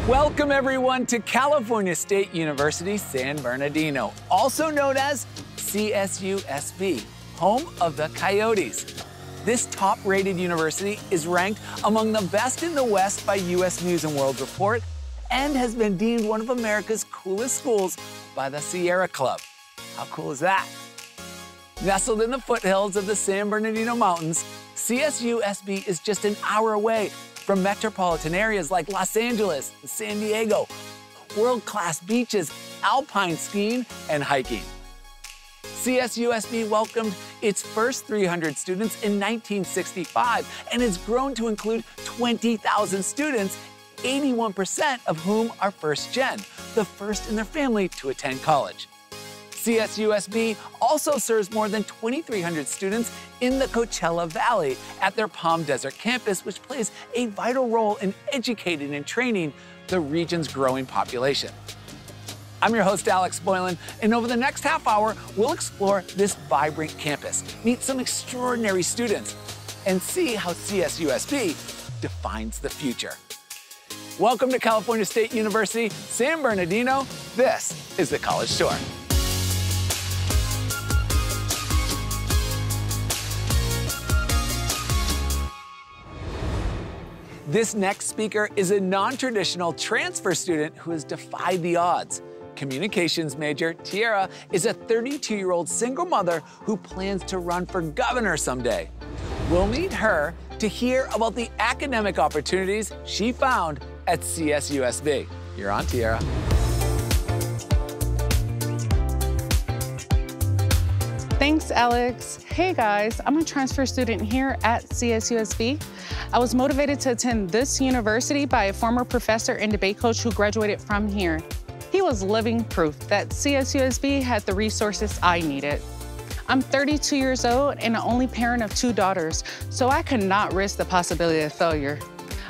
Welcome everyone to California State University San Bernardino, also known as CSUSB, home of the Coyotes. This top-rated university is ranked among the best in the West by U.S. News & World Report and has been deemed one of America's coolest schools by the Sierra Club. How cool is that? Nestled in the foothills of the San Bernardino Mountains, CSUSB is just an hour away from metropolitan areas like Los Angeles and San Diego, world-class beaches, alpine skiing, and hiking. CSUSB welcomed its first 300 students in 1965 and has grown to include 20,000 students, 81% of whom are first-gen, the first in their family to attend college. CSUSB also serves more than 2,300 students in the Coachella Valley at their Palm Desert campus, which plays a vital role in educating and training the region's growing population. I'm your host, Alex Boylan, and over the next half hour, we'll explore this vibrant campus, meet some extraordinary students, and see how CSUSB defines the future. Welcome to California State University, San Bernardino. This is the College Tour. This next speaker is a non-traditional transfer student who has defied the odds. Communications major Tiara is a 32-year-old single mother who plans to run for governor someday. We'll meet her to hear about the academic opportunities she found at CSUSB. You're on, Tiara. Thanks, Alex. Hey guys, I'm a transfer student here at CSUSB. I was motivated to attend this university by a former professor and debate coach who graduated from here. He was living proof that CSUSB had the resources I needed. I'm 32 years old and the only parent of 2 daughters, so I could not risk the possibility of failure.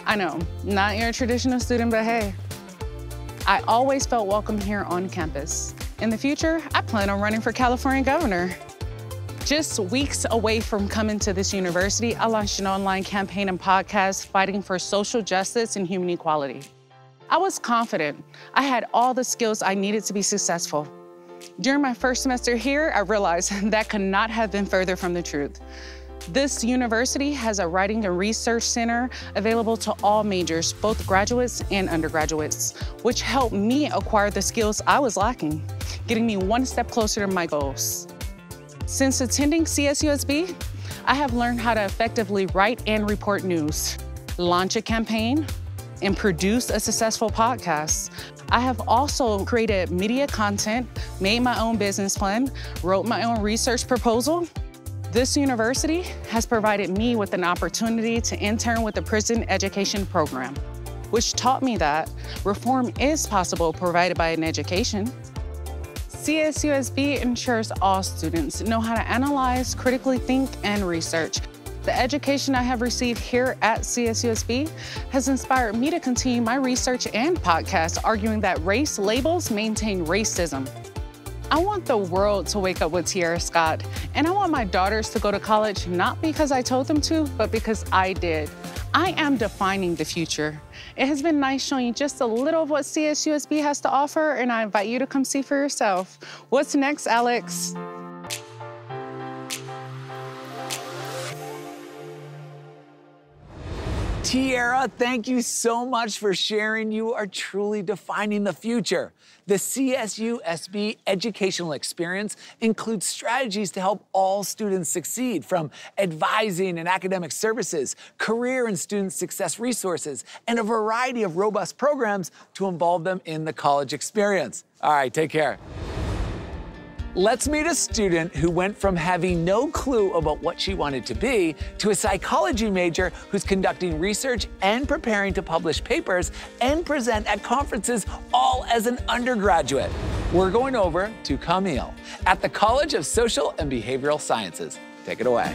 I know, not your traditional student, but hey. I always felt welcome here on campus. In the future, I plan on running for California governor. Just weeks away from coming to this university, I launched an online campaign and podcast fighting for social justice and human equality. I was confident I had all the skills I needed to be successful. During my first semester here, I realized that could not have been further from the truth. This university has a writing and research center available to all majors, both graduates and undergraduates, which helped me acquire the skills I was lacking, getting me one step closer to my goals. Since attending CSUSB, I have learned how to effectively write and report news, launch a campaign, and produce a successful podcast. I have also created media content, made my own business plan, wrote my own research proposal. This university has provided me with an opportunity to intern with the prison education program, which taught me that reform is possible provided by an education. CSUSB ensures all students know how to analyze, critically think, and research. The education I have received here at CSUSB has inspired me to continue my research and podcast arguing that race labels maintain racism. I want the world to wake up with Tiara Scott, and I want my daughters to go to college not because I told them to, but because I did. I am defining the future. It has been nice showing you just a little of what CSUSB has to offer, and I invite you to come see for yourself. What's next, Alex? Tiara, thank you so much for sharing. You are truly defining the future. The CSUSB educational experience includes strategies to help all students succeed, from advising and academic services, career and student success resources, and a variety of robust programs to involve them in the college experience. All right, take care. Let's meet a student who went from having no clue about what she wanted to be to a psychology major who's conducting research and preparing to publish papers and present at conferences all as an undergraduate. We're going over to Camille at the College of Social and Behavioral Sciences. Take it away.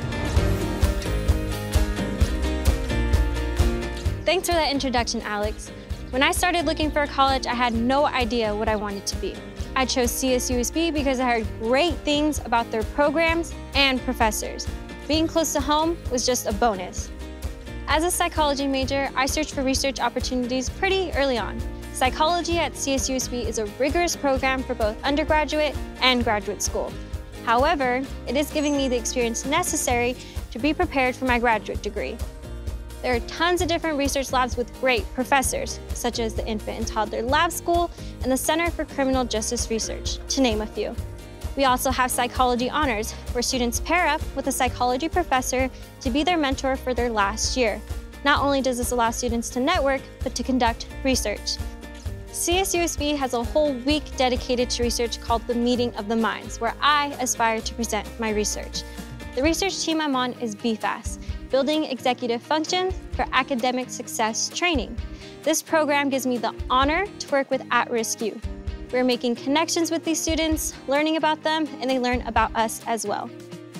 Thanks for that introduction, Alex. When I started looking for a college, I had no idea what I wanted to be. I chose CSUSB because I heard great things about their programs and professors. Being close to home was just a bonus. As a psychology major, I searched for research opportunities pretty early on. Psychology at CSUSB is a rigorous program for both undergraduate and graduate school. However, it is giving me the experience necessary to be prepared for my graduate degree. There are tons of different research labs with great professors, such as the Infant and Toddler Lab School and the Center for Criminal Justice Research, to name a few. We also have psychology honors, where students pair up with a psychology professor to be their mentor for their last year. Not only does this allow students to network, but to conduct research. CSUSB has a whole week dedicated to research called the Meeting of the Minds, where I aspire to present my research. The research team I'm on is BFAS, Building Executive Functions for Academic Success Training. This program gives me the honor to work with at-risk youth. We're making connections with these students, learning about them, and they learn about us as well.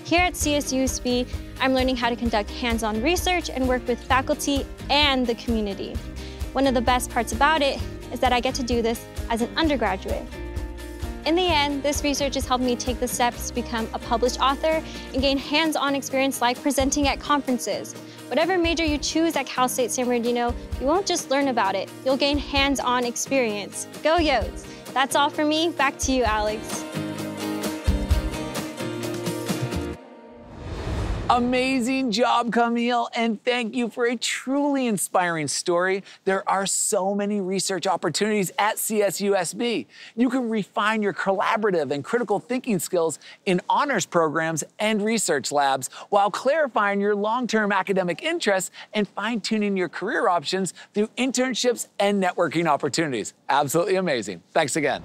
Here at CSUSB, I'm learning how to conduct hands-on research and work with faculty and the community. One of the best parts about it is that I get to do this as an undergraduate. In the end, this research has helped me take the steps to become a published author and gain hands-on experience like presenting at conferences. Whatever major you choose at Cal State San Bernardino, you won't just learn about it, you'll gain hands-on experience. Go Yotes! That's all for me. Back to you, Alex. Amazing job, Camille, and thank you for a truly inspiring story. There are so many research opportunities at CSUSB. You can refine your collaborative and critical thinking skills in honors programs and research labs while clarifying your long-term academic interests and fine-tuning your career options through internships and networking opportunities. Absolutely amazing. Thanks again.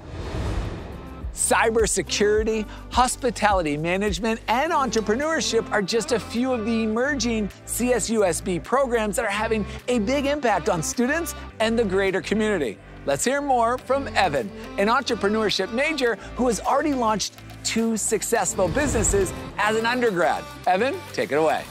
Cybersecurity, hospitality management, and entrepreneurship are just a few of the emerging CSUSB programs that are having a big impact on students and the greater community. Let's hear more from Evan, an entrepreneurship major who has already launched 2 successful businesses as an undergrad. Evan, take it away.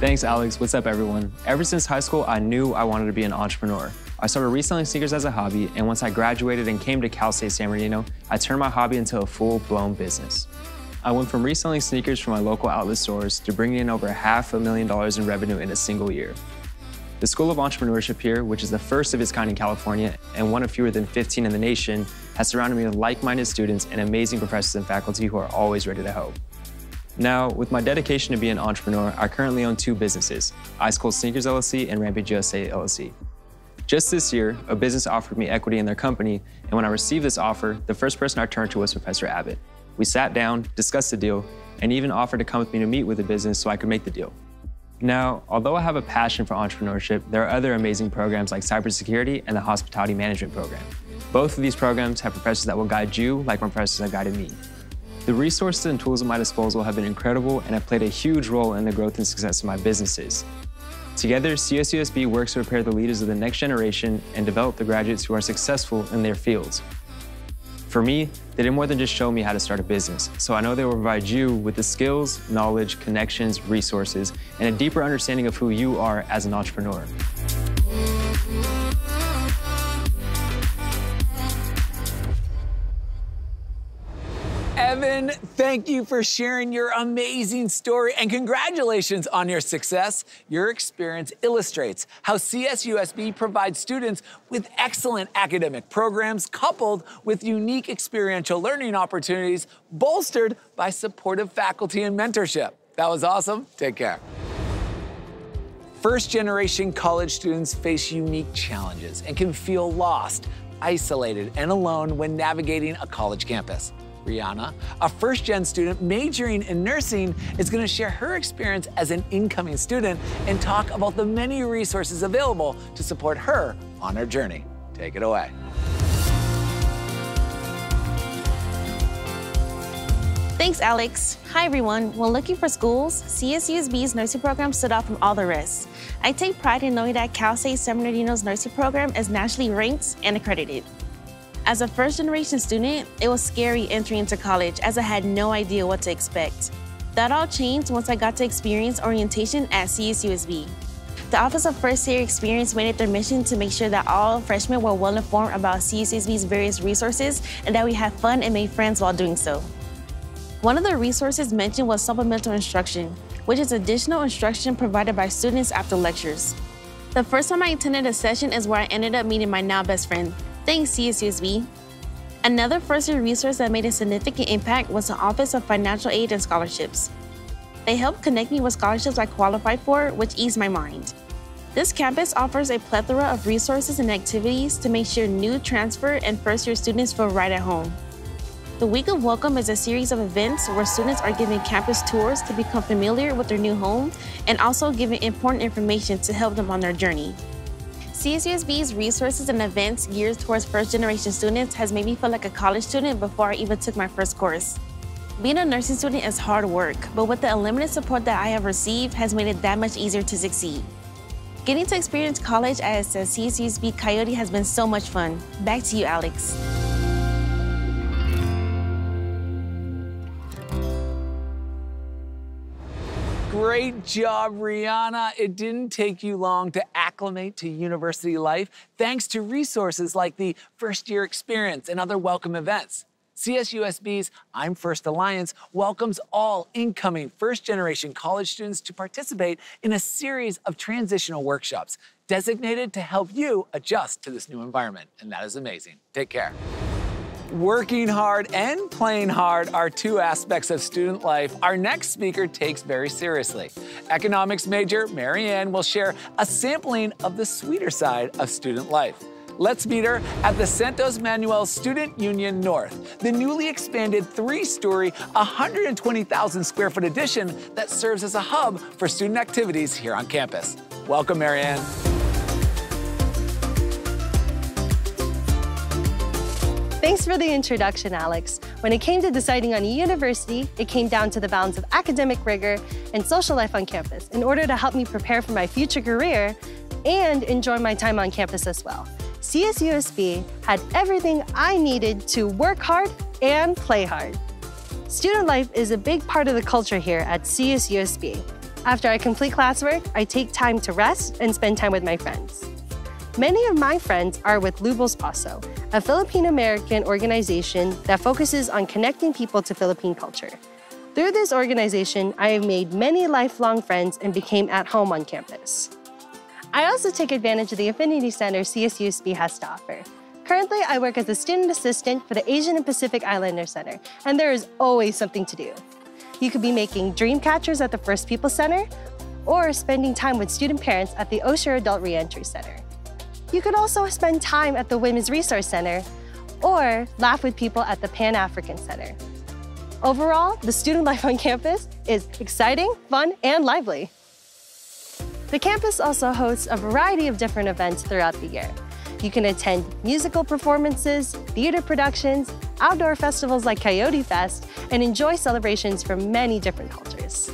Thanks, Alex. What's up, everyone? Ever since high school, I knew I wanted to be an entrepreneur. I started reselling sneakers as a hobby, and once I graduated and came to Cal State San Bernardino, I turned my hobby into a full-blown business. I went from reselling sneakers from my local outlet stores to bringing in over $500,000 in revenue in a single year. The School of Entrepreneurship here, which is the first of its kind in California and one of fewer than 15 in the nation, has surrounded me with like-minded students and amazing professors and faculty who are always ready to help. Now, with my dedication to be an entrepreneur, I currently own 2 businesses, Ice Cold Sneakers LLC and Rampage USA LLC. Just this year, a business offered me equity in their company, and when I received this offer, the first person I turned to was Professor Abbott. We sat down, discussed the deal, and even offered to come with me to meet with the business so I could make the deal. Now, although I have a passion for entrepreneurship, there are other amazing programs like cybersecurity and the hospitality management program. Both of these programs have professors that will guide you like my professors have guided me. The resources and tools at my disposal have been incredible and have played a huge role in the growth and success of my businesses. Together, CSUSB works to prepare the leaders of the next generation and develop the graduates who are successful in their fields. For me, they did more than just show me how to start a business, so I know they will provide you with the skills, knowledge, connections, resources, and a deeper understanding of who you are as an entrepreneur. Evan, thank you for sharing your amazing story and congratulations on your success. Your experience illustrates how CSUSB provides students with excellent academic programs coupled with unique experiential learning opportunities bolstered by supportive faculty and mentorship. That was awesome. Take care. First-generation college students face unique challenges and can feel lost, isolated, and alone when navigating a college campus. Rihanna, a first-gen student majoring in nursing, is going to share her experience as an incoming student and talk about the many resources available to support her on her journey. Take it away. Thanks, Alex. Hi, everyone. When looking for schools, CSUSB's nursing program stood out from all the rest. I take pride in knowing that Cal State San Bernardino's nursing program is nationally ranked and accredited. As a first-generation student, it was scary entering into college as I had no idea what to expect. That all changed once I got to experience orientation at CSUSB. The Office of First Year Experience made it their mission to make sure that all freshmen were well-informed about CSUSB's various resources and that we had fun and made friends while doing so. One of the resources mentioned was supplemental instruction, which is additional instruction provided by students after lectures. The first time I attended a session is where I ended up meeting my now best friend. Thanks, CSUSB. Another first-year resource that made a significant impact was the Office of Financial Aid and Scholarships. They helped connect me with scholarships I qualified for, which eased my mind. This campus offers a plethora of resources and activities to make sure new transfer and first-year students feel right at home. The Week of Welcome is a series of events where students are given campus tours to become familiar with their new home and also given important information to help them on their journey. CSUSB's resources and events geared towards first-generation students has made me feel like a college student before I even took my first course. Being a nursing student is hard work, but with the unlimited support that I have received has made it that much easier to succeed. Getting to experience college as a CSUSB Coyote has been so much fun. Back to you, Alex. Great job, Rihanna. It didn't take you long to acclimate to university life thanks to resources like the First Year Experience and other welcome events. CSUSB's I'm First Alliance welcomes all incoming first-generation college students to participate in a series of transitional workshops designated to help you adjust to this new environment, and that is amazing. Take care. Working hard and playing hard are two aspects of student life our next speaker takes very seriously. Economics major Marianne will share a sampling of the sweeter side of student life. Let's meet her at the Santos Manuel Student Union North, the newly expanded 3-story, 120,000 square foot addition that serves as a hub for student activities here on campus. Welcome, Marianne. Thanks for the introduction, Alex. When it came to deciding on a university, it came down to the balance of academic rigor and social life on campus in order to help me prepare for my future career and enjoy my time on campus as well. CSUSB had everything I needed to work hard and play hard. Student life is a big part of the culture here at CSUSB. After I complete classwork, I take time to rest and spend time with my friends. Many of my friends are with Lubos Paso, a Filipino-American organization that focuses on connecting people to Philippine culture. Through this organization, I have made many lifelong friends and became at home on campus. I also take advantage of the Affinity Center CSUSB has to offer. Currently, I work as a student assistant for the Asian and Pacific Islander Center, and there is always something to do. You could be making dream catchers at the First People Center, or spending time with student parents at the Osher Adult Reentry Center. You could also spend time at the Women's Resource Center, or laugh with people at the Pan-African Center. Overall, the student life on campus is exciting, fun, and lively. The campus also hosts a variety of different events throughout the year. You can attend musical performances, theater productions, outdoor festivals like Coyote Fest, and enjoy celebrations from many different cultures.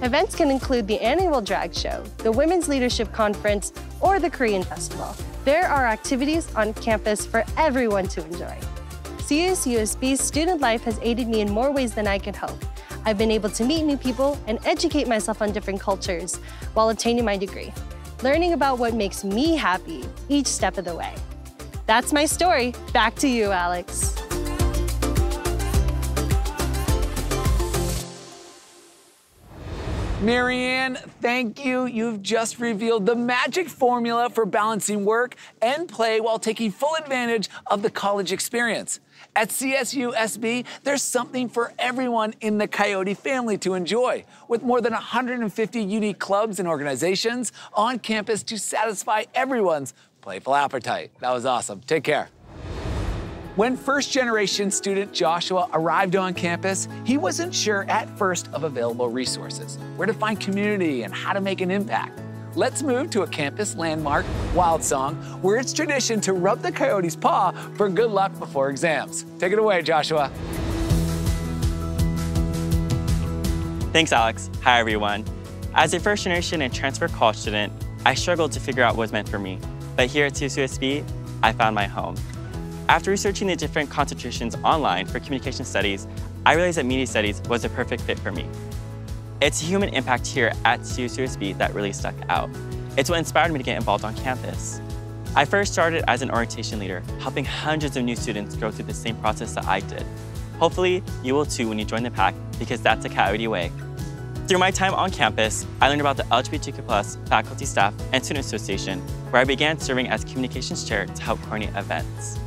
Events can include the annual drag show, the Women's Leadership Conference, or the Korean Festival. There are activities on campus for everyone to enjoy. CSUSB's student life has aided me in more ways than I could hope. I've been able to meet new people and educate myself on different cultures while obtaining my degree, learning about what makes me happy each step of the way. That's my story. Back to you, Alex. Marianne, thank you. You've just revealed the magic formula for balancing work and play while taking full advantage of the college experience. At CSUSB, there's something for everyone in the Coyote family to enjoy, with more than 150 unique clubs and organizations on campus to satisfy everyone's playful appetite. That was awesome. Take care. When first-generation student Joshua arrived on campus, he wasn't sure at first of available resources, where to find community, and how to make an impact. Let's move to a campus landmark, Wild Song, where it's tradition to rub the coyote's paw for good luck before exams. Take it away, Joshua. Thanks, Alex. Hi, everyone. As a first-generation and transfer college student, I struggled to figure out what was meant for me. But here at CSUSB, I found my home. After researching the different concentrations online for communication studies, I realized that media studies was a perfect fit for me. It's human impact here at CSUSB that really stuck out. It's what inspired me to get involved on campus. I first started as an orientation leader, helping hundreds of new students go through the same process that I did. Hopefully, you will too when you join the pack, because that's the Coyote way. Through my time on campus, I learned about the LGBTQ+ Faculty, Staff, and Student Association, where I began serving as Communications Chair to help coordinate events.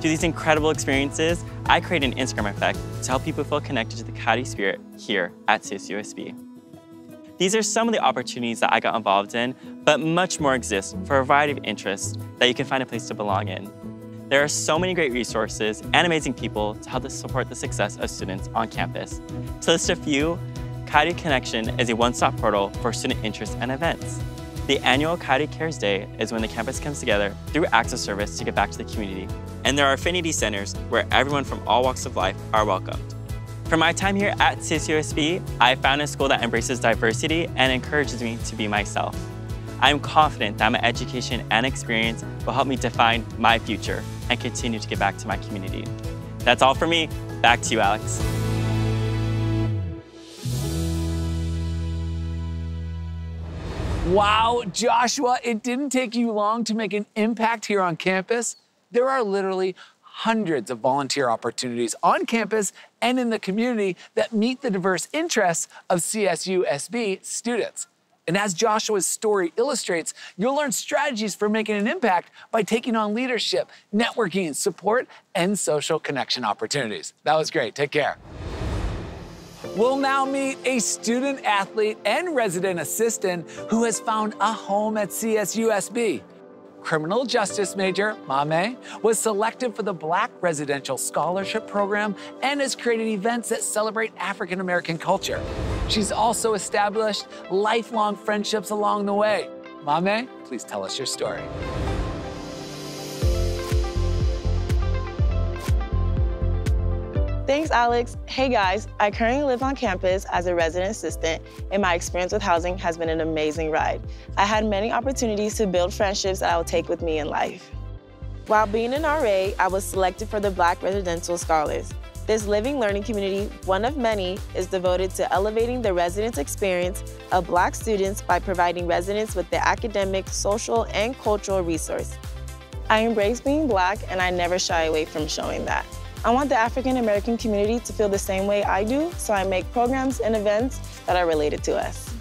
Through these incredible experiences, I created an Instagram effect to help people feel connected to the Coyote spirit here at CSUSB. These are some of the opportunities that I got involved in, but much more exist for a variety of interests that you can find a place to belong in. There are so many great resources and amazing people to help us support the success of students on campus. To list a few, Coyote Connection is a one-stop portal for student interests and events. The annual Coyote Cares Day is when the campus comes together through acts of service to give back to the community. And there are Affinity Centers where everyone from all walks of life are welcomed. For my time here at CSUSB, I found a school that embraces diversity and encourages me to be myself. I am confident that my education and experience will help me define my future and continue to give back to my community. That's all for me. Back to you, Alex. Wow, Joshua, it didn't take you long to make an impact here on campus. There are literally hundreds of volunteer opportunities on campus and in the community that meet the diverse interests of CSUSB students. And as Joshua's story illustrates, you'll learn strategies for making an impact by taking on leadership, networking, support, and social connection opportunities. That was great. Take care. We'll now meet a student athlete and resident assistant who has found a home at CSUSB. Criminal justice major Mame was selected for the Black Residential Scholarship Program and has created events that celebrate African American culture. She's also established lifelong friendships along the way. Mame, please tell us your story. Thanks, Alex. Hey guys, I currently live on campus as a resident assistant, and my experience with housing has been an amazing ride. I had many opportunities to build friendships that I will take with me in life. While being an RA, I was selected for the Black Residential Scholars. This living learning community, one of many, is devoted to elevating the residence experience of Black students by providing residents with the academic, social, and cultural resource. I embrace being Black, and I never shy away from showing that. I want the African American community to feel the same way I do, so I make programs and events that are related to us.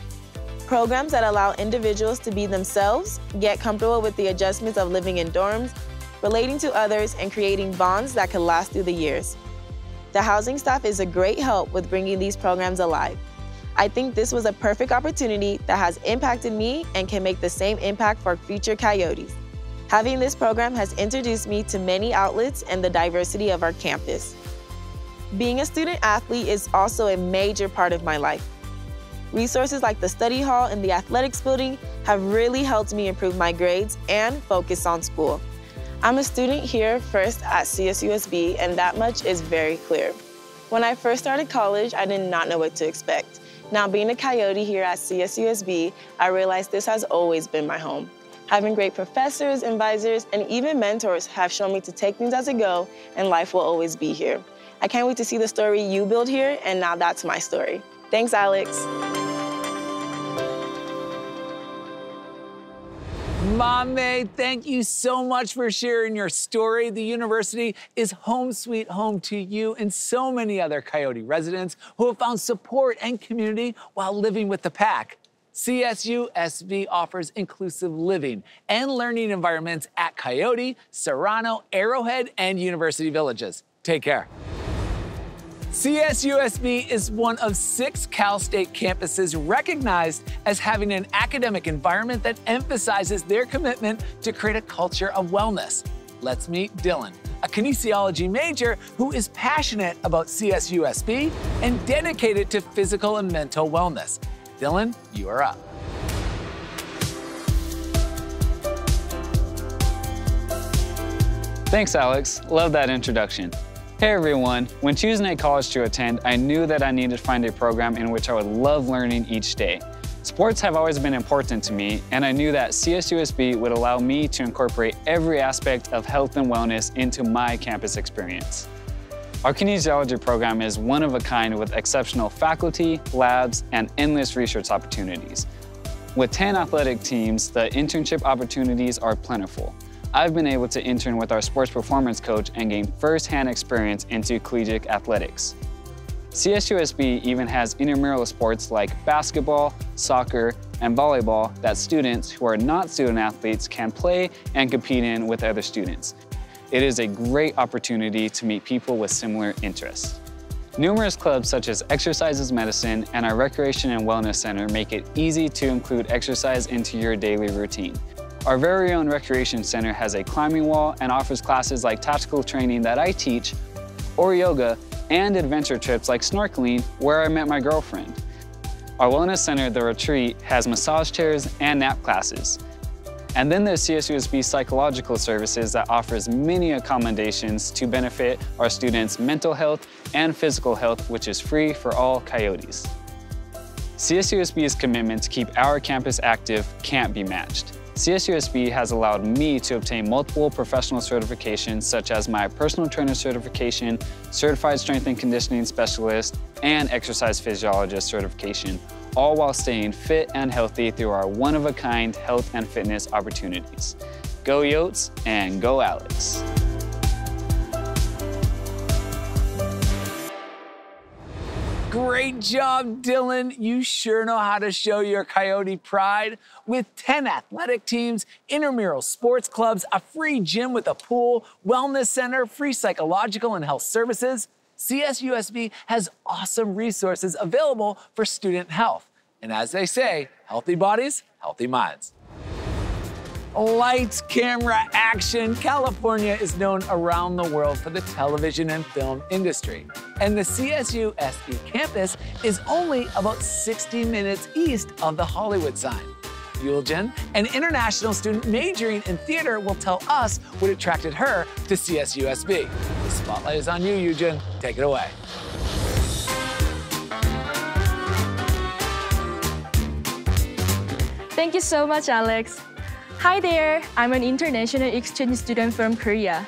Programs that allow individuals to be themselves, get comfortable with the adjustments of living in dorms, relating to others, and creating bonds that can last through the years. The housing staff is a great help with bringing these programs alive. I think this was a perfect opportunity that has impacted me and can make the same impact for future Coyotes. Having this program has introduced me to many outlets and the diversity of our campus. Being a student athlete is also a major part of my life. Resources like the study hall and the athletics building have really helped me improve my grades and focus on school. I'm a student here first at CSUSB, and that much is very clear. When I first started college, I did not know what to expect. Now being a Coyote here at CSUSB, I realized this has always been my home. Having great professors, advisors, and even mentors have shown me to take things as it go, and life will always be here. I can't wait to see the story you build here, and now that's my story. Thanks, Alex. Mame, thank you so much for sharing your story. The university is home sweet home to you and so many other Coyote residents who have found support and community while living with the pack. CSUSB offers inclusive living and learning environments at Coyote, Serrano, Arrowhead, and University Villages. Take care. CSUSB is one of 6 Cal State campuses recognized as having an academic environment that emphasizes their commitment to create a culture of wellness. Let's meet Dylan, a kinesiology major who is passionate about CSUSB and dedicated to physical and mental wellness. Dylan, you are up. Thanks, Alex. Love that introduction. Hey everyone, when choosing a college to attend, I knew that I needed to find a program in which I would love learning each day. Sports have always been important to me, and I knew that CSUSB would allow me to incorporate every aspect of health and wellness into my campus experience. Our Kinesiology program is one of a kind with exceptional faculty, labs, and endless research opportunities. With 10 athletic teams, the internship opportunities are plentiful. I've been able to intern with our sports performance coach and gain first-hand experience into collegiate athletics. CSUSB even has intramural sports like basketball, soccer, and volleyball that students who are not student athletes can play and compete in with other students. It is a great opportunity to meet people with similar interests. Numerous clubs such as Exercises Medicine and our Recreation and Wellness Center make it easy to include exercise into your daily routine. Our very own Recreation Center has a climbing wall and offers classes like tactical training that I teach, or yoga, and adventure trips like snorkeling, where I met my girlfriend. Our Wellness Center, The Retreat, has massage chairs and nap classes. And then there's CSUSB Psychological Services that offers many accommodations to benefit our students' mental health and physical health, which is free for all Coyotes. CSUSB's commitment to keep our campus active can't be matched. CSUSB has allowed me to obtain multiple professional certifications such as my personal trainer certification, certified strength and conditioning specialist, and exercise physiologist certification, all while staying fit and healthy through our one-of-a-kind health and fitness opportunities. Go Yotes and go Alex. Great job, Dylan. You sure know how to show your Coyote pride. With 10 athletic teams, intramural sports clubs, a free gym with a pool, wellness center, free psychological and health services, CSUSB has awesome resources available for student health. And as they say, healthy bodies, healthy minds. Lights, camera, action. California is known around the world for the television and film industry. And the CSUSB campus is only about 60 minutes east of the Hollywood sign. Yuljin, an international student majoring in theater, will tell us what attracted her to CSUSB. The spotlight is on you, Yuljin. Take it away. Thank you so much, Alex. Hi there, I'm an international exchange student from Korea.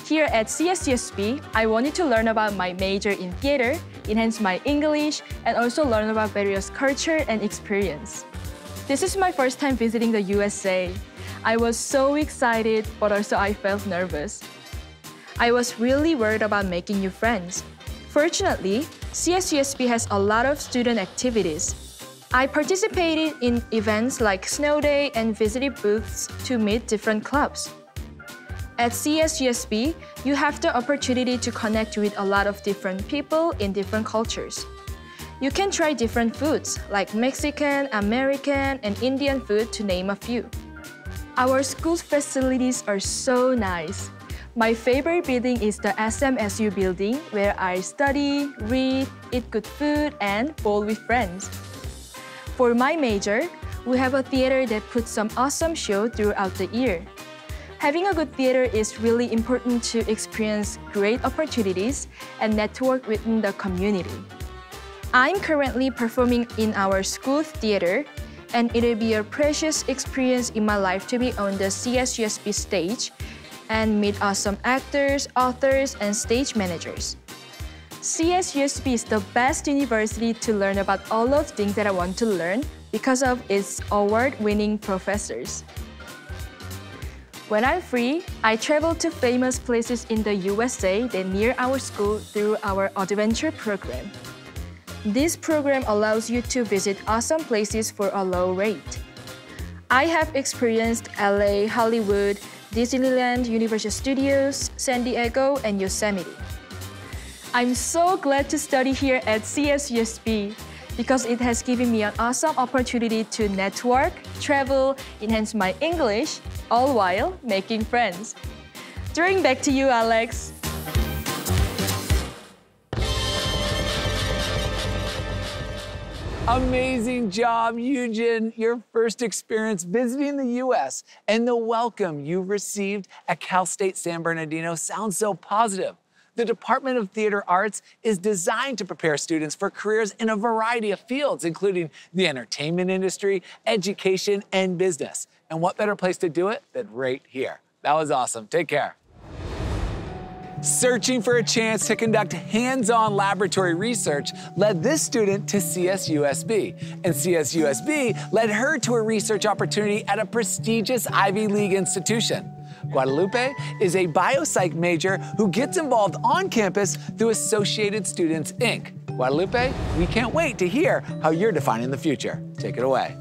Here at CSUSB, I wanted to learn about my major in theater, enhance my English, and also learn about various culture and experience. This is my first time visiting the USA. I was so excited, but also I felt nervous. I was really worried about making new friends. Fortunately, CSUSB has a lot of student activities. I participated in events like Snow Day and visited booths to meet different clubs. At CSUSB, you have the opportunity to connect with a lot of different people in different cultures. You can try different foods like Mexican, American, and Indian food to name a few. Our school's facilities are so nice. My favorite building is the SMSU building, where I study, read, eat good food, and bowl with friends. For my major, we have a theater that puts some awesome show throughout the year. Having a good theater is really important to experience great opportunities and network within the community. I'm currently performing in our school theater, and it'll be a precious experience in my life to be on the CSUSB stage and meet awesome actors, authors, and stage managers. CSUSB is the best university to learn about all of the things that I want to learn because of its award-winning professors. When I'm free, I travel to famous places in the USA that near our school through our adventure program. This program allows you to visit awesome places for a low rate. I have experienced LA, Hollywood, Disneyland, Universal Studios, San Diego, and Yosemite. I'm so glad to study here at CSUSB because it has given me an awesome opportunity to network, travel, enhance my English, all while making friends. Throwing back to you, Alex. Amazing job, Eugen. Your first experience visiting the U.S. and the welcome you received at Cal State San Bernardino sounds so positive. The Department of Theater Arts is designed to prepare students for careers in a variety of fields, including the entertainment industry, education, and business. And what better place to do it than right here? That was awesome. Take care. Searching for a chance to conduct hands-on laboratory research led this student to CSUSB, and CSUSB led her to a research opportunity at a prestigious Ivy League institution. Guadalupe is a biopsych major who gets involved on campus through Associated Students, Inc. Guadalupe, we can't wait to hear how you're defining the future. Take it away.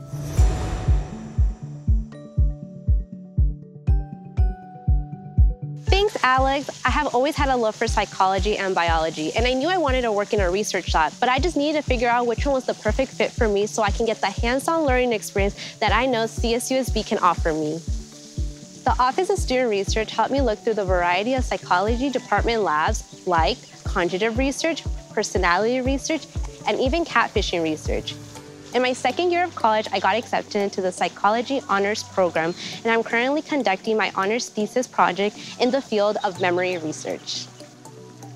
Thanks, Alex. I have always had a love for psychology and biology, and I knew I wanted to work in a research lab, but I just needed to figure out which one was the perfect fit for me so I can get the hands-on learning experience that I know CSUSB can offer me. The Office of Student Research helped me look through the variety of psychology department labs like cognitive research, personality research, and even catfishing research. In my second year of college, I got accepted into the Psychology Honors Program, and I'm currently conducting my honors thesis project in the field of memory research.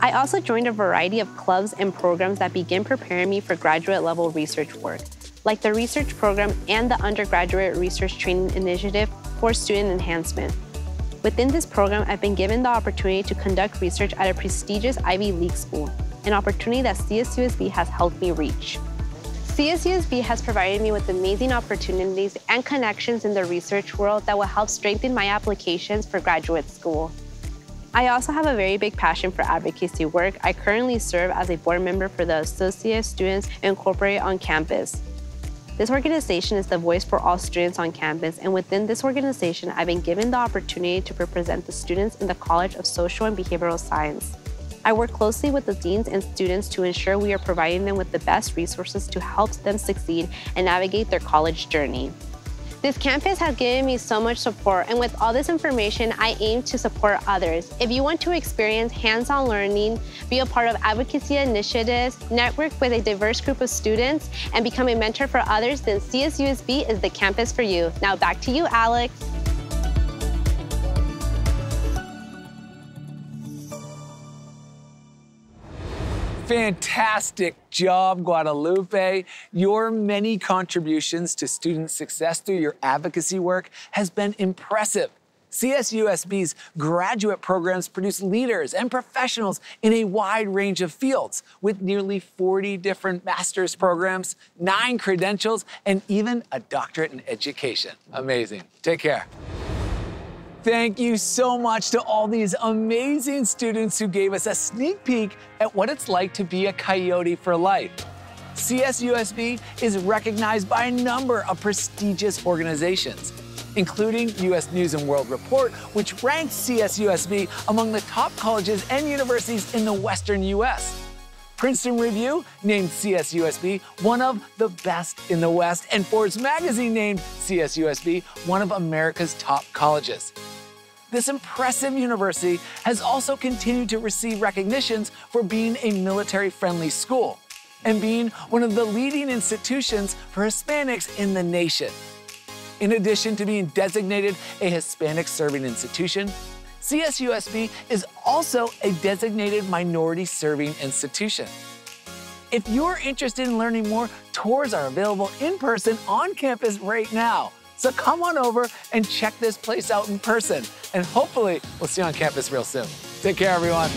I also joined a variety of clubs and programs that begin preparing me for graduate-level research work, like the research program and the undergraduate research training initiative for student enhancement. Within this program, I've been given the opportunity to conduct research at a prestigious Ivy League school, an opportunity that CSUSB has helped me reach. CSUSB has provided me with amazing opportunities and connections in the research world that will help strengthen my applications for graduate school. I also have a very big passion for advocacy work. I currently serve as a board member for the Associate Students Incorporated on campus. This organization is the voice for all students on campus, and within this organization, I've been given the opportunity to represent the students in the College of Social and Behavioral Science. I work closely with the deans and students to ensure we are providing them with the best resources to help them succeed and navigate their college journey. This campus has given me so much support, and with all this information, I aim to support others. If you want to experience hands-on learning, be a part of advocacy initiatives, network with a diverse group of students, and become a mentor for others, then CSUSB is the campus for you. Now back to you, Alex. Fantastic job, Guadalupe. Your many contributions to student success through your advocacy work has been impressive. CSUSB's graduate programs produce leaders and professionals in a wide range of fields with nearly 40 different master's programs, 9 credentials, and even a doctorate in education. Amazing. Take care. Thank you so much to all these amazing students who gave us a sneak peek at what it's like to be a Coyote for life. CSUSB is recognized by a number of prestigious organizations, including U.S. News & World Report, which ranks CSUSB among the top colleges and universities in the Western U.S. Princeton Review named CSUSB one of the best in the West, and Forbes magazine named CSUSB one of America's top colleges. This impressive university has also continued to receive recognitions for being a military-friendly school and being one of the leading institutions for Hispanics in the nation. In addition to being designated a Hispanic-serving institution, CSUSB is also a designated minority-serving institution. If you're interested in learning more, tours are available in person on campus right now. So come on over and check this place out in person. And hopefully, we'll see you on campus real soon. Take care, everyone.